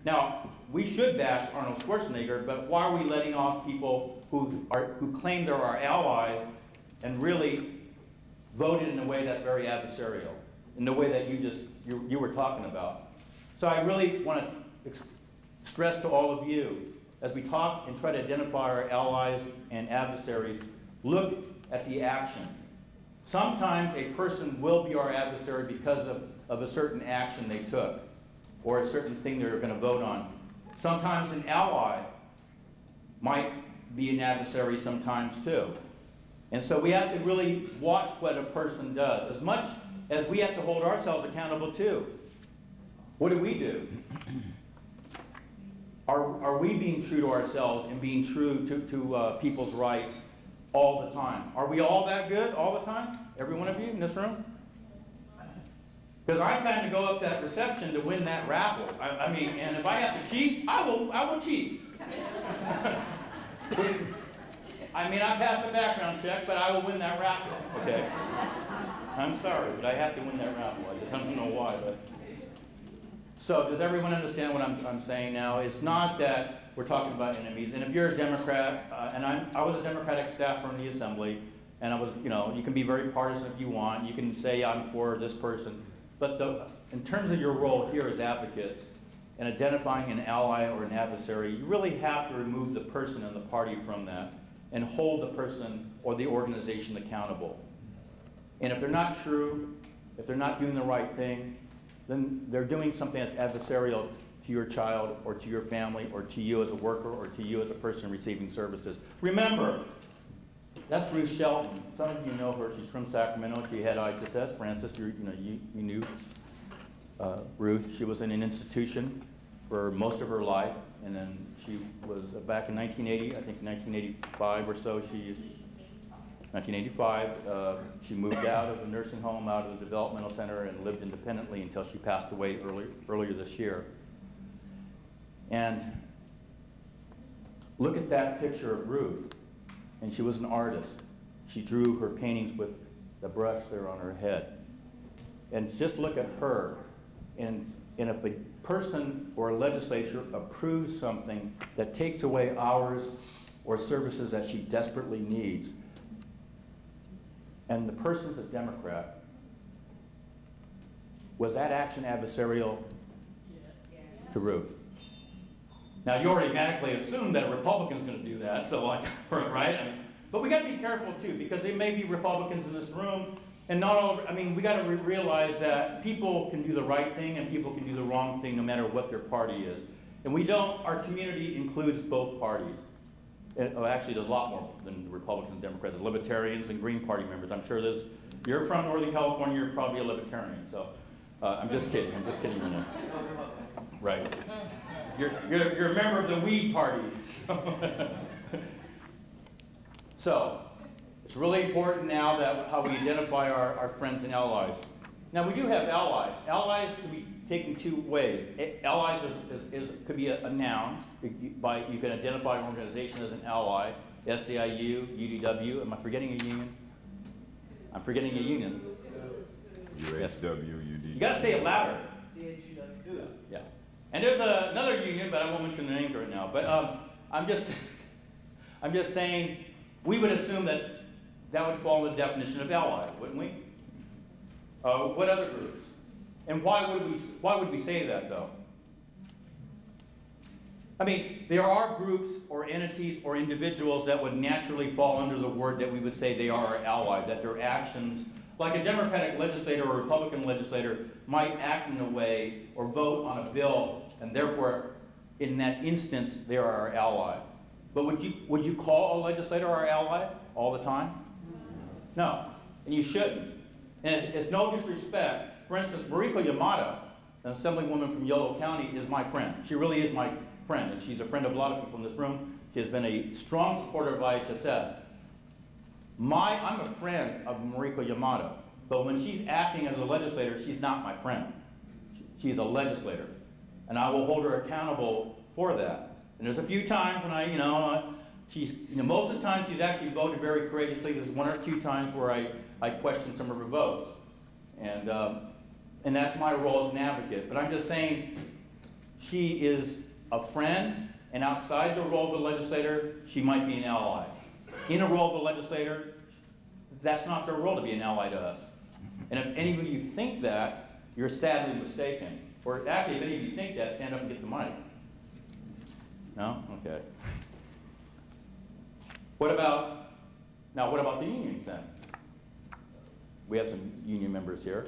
Now, we should bash Arnold Schwarzenegger, but why are we letting off people who claim they're our allies and really voted in a way that's very adversarial, in the way that you were talking about? So I really want to stress to all of you, as we talk and try to identify our allies and adversaries, look at the action. Sometimes a person will be our adversary because of a certain action they took, or a certain thing they're going to vote on. Sometimes an ally might be an adversary sometimes too. And so we have to really watch what a person does, as much as we have to hold ourselves accountable too. What do? Are we being true to ourselves and being true to people's rights all the time? Are we all that good all the time? Every one of you in this room? Because I plan to go up to that reception to win that raffle. I mean, and if I have to cheat, I will cheat. I mean, I passed the background check, but I will win that raffle. Okay. I'm sorry, but I have to win that raffle. I don't know why, but. So does everyone understand what I'm saying now? It's not that we're talking about enemies. And if you're a Democrat, and I was a Democratic staffer in the Assembly, and I was, you can be very partisan if you want. You can say I'm for this person. But in terms of your role here as advocates, and identifying an ally or an adversary, you really have to remove the person and the party from that and hold the person or the organization accountable. And if they're not true, if they're not doing the right thing, then they're doing something that's adversarial to your child or to your family or to you as a worker or to you as a person receiving services. Remember, that's Ruth Shelton. Some of you know her. She's from Sacramento. She had IHSS. Francis, you knew Ruth. She was in an institution for most of her life, and then she was back in 1980, I think 1985 or so. 1985, she moved out of the nursing home, out of the developmental center, and lived independently until she passed away earlier this year. And look at that picture of Ruth. And she was an artist. She drew her paintings with the brush there on her head. And just look at her. And if a person or a legislature approves something that takes away hours or services that she desperately needs, and the person's a Democrat, was that action adversarial to Ruth? Now, you automatically assume that a Republican's going to do that, so like, right? But we got to be careful too, because there may be Republicans in this room, and not all. I mean, we got to realize that people can do the right thing and people can do the wrong thing, no matter what their party is. And we don't. Our community includes both parties. Actually, there's a lot more than Republicans and Democrats. There's Libertarians and Green Party members. I'm sure there's. You're from Northern California. You're probably a Libertarian. So, I'm just kidding. I'm just kidding. Right. You're a member of the weed party. So, it's really important now that how we identify our friends and allies. Now, we do have allies. Allies can be taken two ways. Allies could be a noun. You can identify an organization as an ally. SEIU, UDW. Am I forgetting a union? I'm forgetting a union. UHWUD. You got to say it louder. Yeah. And there's another union, but I won't mention the names right now. But I'm just saying, we would assume that would fall in the definition of ally, wouldn't we? What other groups? And why would we say that though? I mean, there are groups or entities or individuals that would naturally fall under the word that we would say they are our ally, that their actions, like a Democratic legislator or a Republican legislator might act in a way or vote on a bill, and therefore, in that instance, they are our ally. But would you call a legislator our ally all the time? No, and you shouldn't. And it's no disrespect. For instance, Mariko Yamada, an assemblywoman from Yolo County, is my friend. She really is my friend, and she's a friend of a lot of people in this room. She has been a strong supporter of IHSS. I'm a friend of Mariko Yamada, but when she's acting as a legislator, she's not my friend. She's a legislator, and I will hold her accountable for that. And there's a few times when most of the time she's actually voted very courageously. There's one or two times where I question some of her votes, and that's my role as an advocate. But I'm just saying, she is a friend, and outside the role of the legislator, she might be an ally. In a role of the legislator, that's not their role to be an ally to us. And if any of you think that, you're sadly mistaken. Or actually, if any of you think that, stand up and get the mic. No? Okay. What about the unions then? We have some union members here.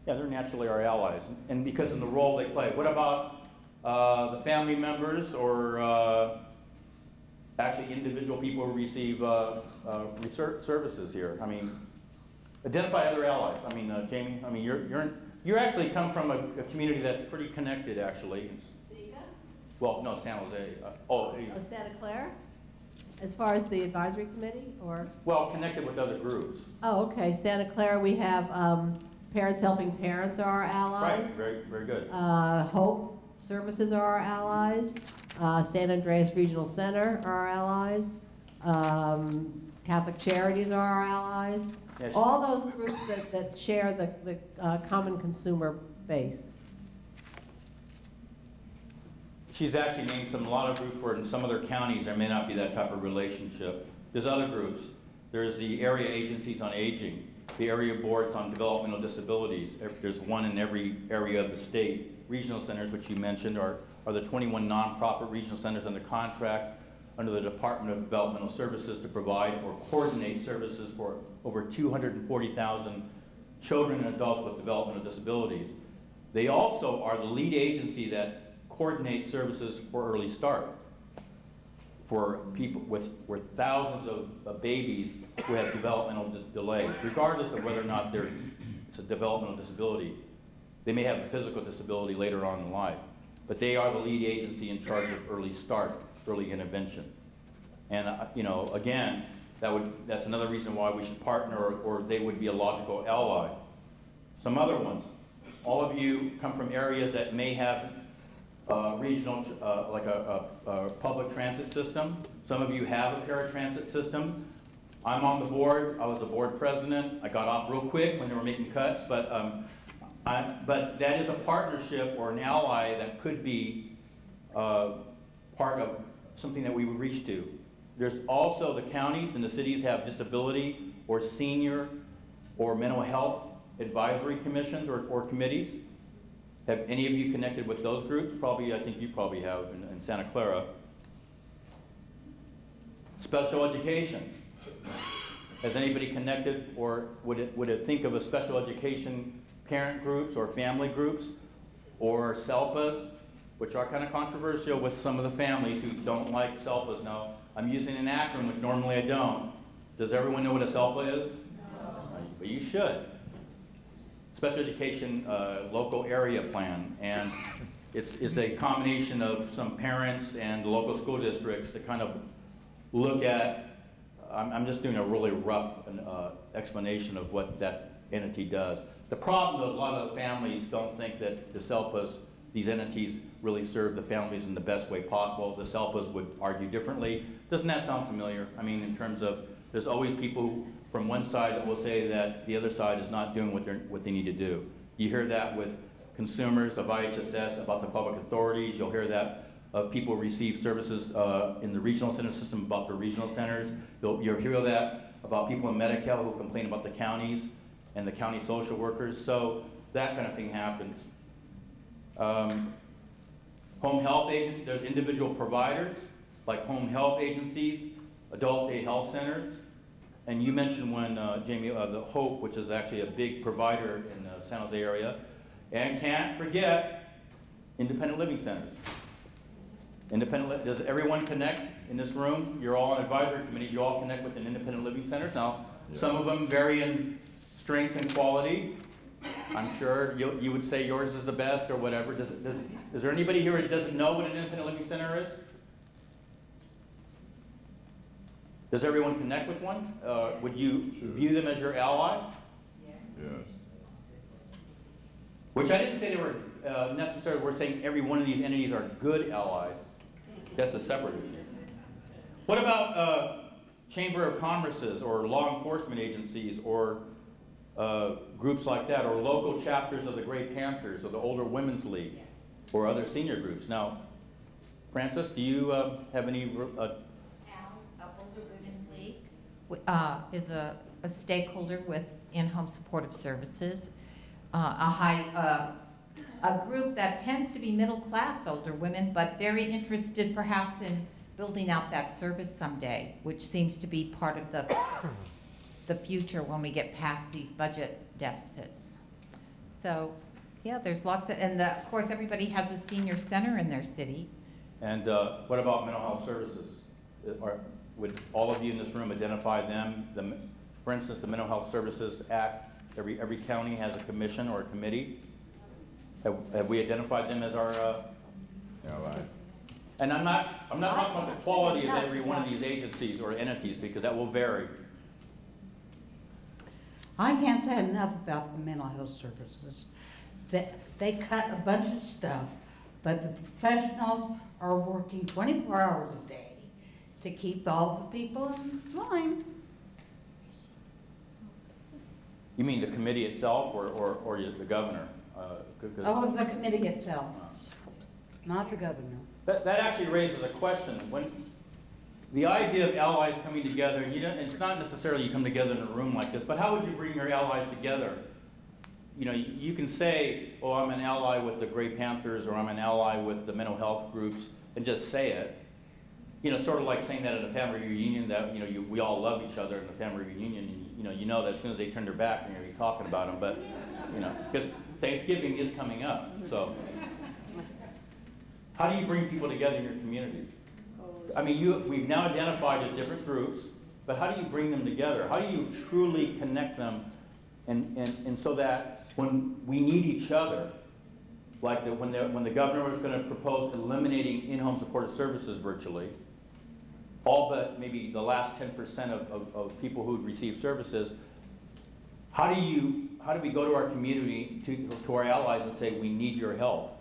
Yeah, they're naturally our allies, and because of the role they play. What about the family members or actually individual people who receive research services here? I mean, identify other allies. I mean, Jamie, I mean, you actually come from a community that's pretty connected, actually. Sega? Well, no, San Jose. Santa Clara? As far as the advisory committee, or? Well, connected with other groups. Oh, okay. Santa Clara, we have Parents Helping Parents are our allies. Right, very, very good. Hope Services are our allies. San Andreas Regional Center are our allies. Catholic Charities are our allies. Yes. All those groups that share the common consumer base. She's actually named a lot of groups where in some other counties there may not be that type of relationship. There's other groups. There's the area agencies on aging, the area boards on developmental disabilities. There's one in every area of the state. Regional centers, which you mentioned, are the 21 nonprofit regional centers under contract under the Department of Developmental Services to provide or coordinate services for over 240,000 children and adults with developmental disabilities. They also are the lead agency that coordinate services for early start for people with thousands of babies who have developmental delays, regardless of whether or not it's a developmental disability. They may have a physical disability later on in life, but they are the lead agency in charge of early start, early intervention. And you know, again, that's another reason why we should partner, or they would be a logical ally. Some other ones. All of you come from areas that may have regional, like a public transit system. Some of you have a paratransit system. I'm on the board. I was the board president. I got off real quick when they were making cuts, but that is a partnership or an ally that could be part of something that we would reach to. There's also the counties and the cities have disability or senior or mental health advisory commissions or committees. Have any of you connected with those groups? Probably, I think you probably have in Santa Clara. Special education. Has anybody connected, or would it think of a special education parent groups or family groups, or SELPAs, which are kind of controversial with some of the families who don't like SELPAs. Now, I'm using an acronym, which normally I don't. Does everyone know what a SELPA is? No. But you should. Special Education Local Area Plan, and it's a combination of some parents and local school districts to kind of look at, I'm just doing a really rough explanation of what that entity does. The problem is a lot of the families don't think that the SELPAs, these entities, really serve the families in the best way possible. The SELPAs would argue differently. Doesn't that sound familiar? I mean, in terms of, there's always people from one side that will say that the other side is not doing what they need to do. You hear that with consumers of IHSS about the public authorities. You'll hear that of people who receive services in the regional center system about the regional centers. You'll hear that about people in Medi-Cal who complain about the counties and the county social workers. So that kind of thing happens. Home health agencies, there's individual providers like home health agencies, adult day health centers. And you mentioned one, Jamie, the Hope, which is actually a big provider in the San Jose area. And can't forget independent living centers. Does everyone connect in this room? You're all on advisory committees. You all connect with an independent living center. Now, some of them vary in strength and quality. I'm sure you would say yours is the best or whatever. Is there anybody here that doesn't know what an independent living center is? Does everyone connect with one? Would you view them as your ally? Yes. Which I didn't say they were necessarily, we're saying every one of these entities are good allies. That's a separate issue. What about Chamber of Commerce's or law enforcement agencies or groups like that, or local chapters of the Grey Panthers or the Older Women's League? or other senior groups. Now, Francis, do you have any? Older Women's League is a stakeholder with in-home supportive services, a group that tends to be middle-class older women, but very interested perhaps in building out that service someday, which seems to be part of the future when we get past these budget deficits. So, yeah, there's lots of, and of course everybody has a senior center in their city. And what about mental health services? Would all of you in this room identify them? For instance, the Mental Health Services Act, every county has a commission or a committee. Have we identified them as our? And I'm not talking about the quality of every one of these agencies or entities, because that will vary. I can't say enough about the mental health services. They cut a bunch of stuff, but the professionals are working 24 hours a day to keep all the people in line. You mean the committee itself, or the governor? Oh, the committee itself, not the governor. That actually raises a question. When the idea of allies coming together, and it's not necessarily you come together in a room like this, but how would you bring your allies together? You know, you can say, oh, I'm an ally with the Gray Panthers, or I'm an ally with the mental health groups, and just say it. You know, sort of like saying that at a family reunion, that, you know, we all love each other in the family reunion, and you know that as soon as they turn their back, you're going to be talking about them, but, you know, because Thanksgiving is coming up, so. How do you bring people together in your community? I mean, we've now identified the different groups, but how do you bring them together? How do you truly connect them, and so that when we need each other, like when the governor was going to propose eliminating in-home supportive services virtually, all but maybe the last 10% of people who receive services, how do we go to our community, to our allies, and say, we need your help?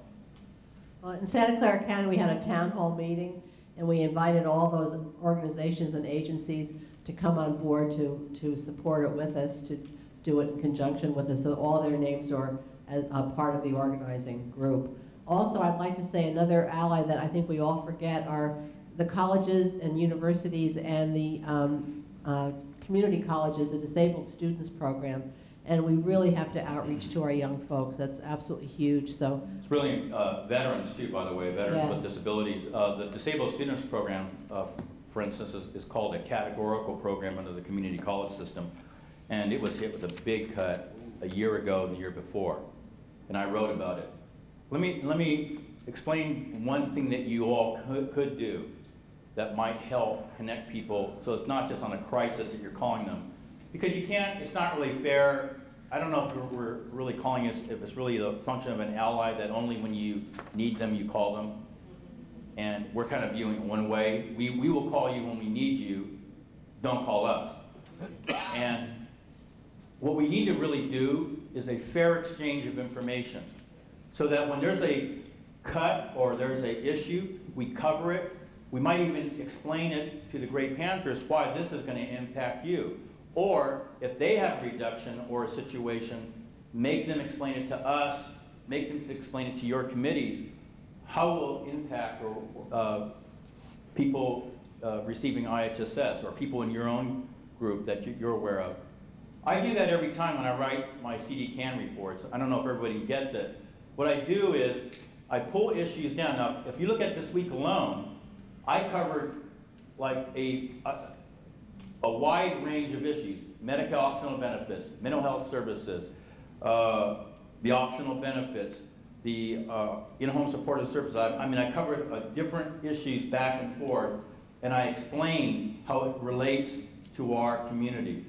Well, in Santa Clara County, we had a town hall meeting, and we invited all those organizations and agencies to come on board to support it with us, to do it in conjunction with us, so all their names are a part of the organizing group. Also, I'd like to say another ally that I think we all forget are the colleges and universities and the community colleges, the Disabled Students Program. And we really have to outreach to our young folks. That's absolutely huge. So it's really veterans too, by the way, veterans yes. with disabilities. The Disabled Students Program, for instance, is called a categorical program under the community college system, and it was hit with a big cut a year ago and the year before, and I wrote about it. Let me explain one thing that you all could do that might help connect people, so it's not just on a crisis that you're calling them. Because you can't, it's not really fair. I don't know if we're really calling it, if it's really the function of an ally that only when you need them, you call them. And we're kind of viewing it one way. We will call you when we need you, don't call us. And what we need to really do is a fair exchange of information, so that when there's a cut or there's an issue, we cover it. We might even explain it to the Gray Panthers why this is going to impact you. Or if they have a reduction or a situation, make them explain it to us, make them explain it to your committees, how it will impact people receiving IHSS or people in your own group that you're aware of. I do that every time when I write my CD CAN reports. I don't know if everybody gets it. What I do is I pull issues down. Now, if you look at this week alone, I covered like a wide range of issues: medical optional benefits, mental health services, the optional benefits, the in-home supportive services. I mean, I covered different issues back and forth, and I explained how it relates to our community.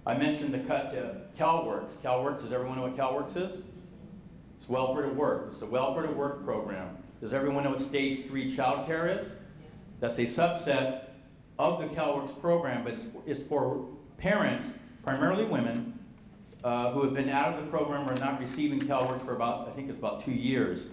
I mentioned the cut to CalWorks. CalWorks, does everyone know what CalWorks is? It's Welfare to Work. It's the Welfare to Work program. Does everyone know what Stage 3 child care is? That's a subset of the CalWorks program, but it's for parents, primarily women, who have been out of the program or not receiving CalWorks for about, I think it's about 2 years.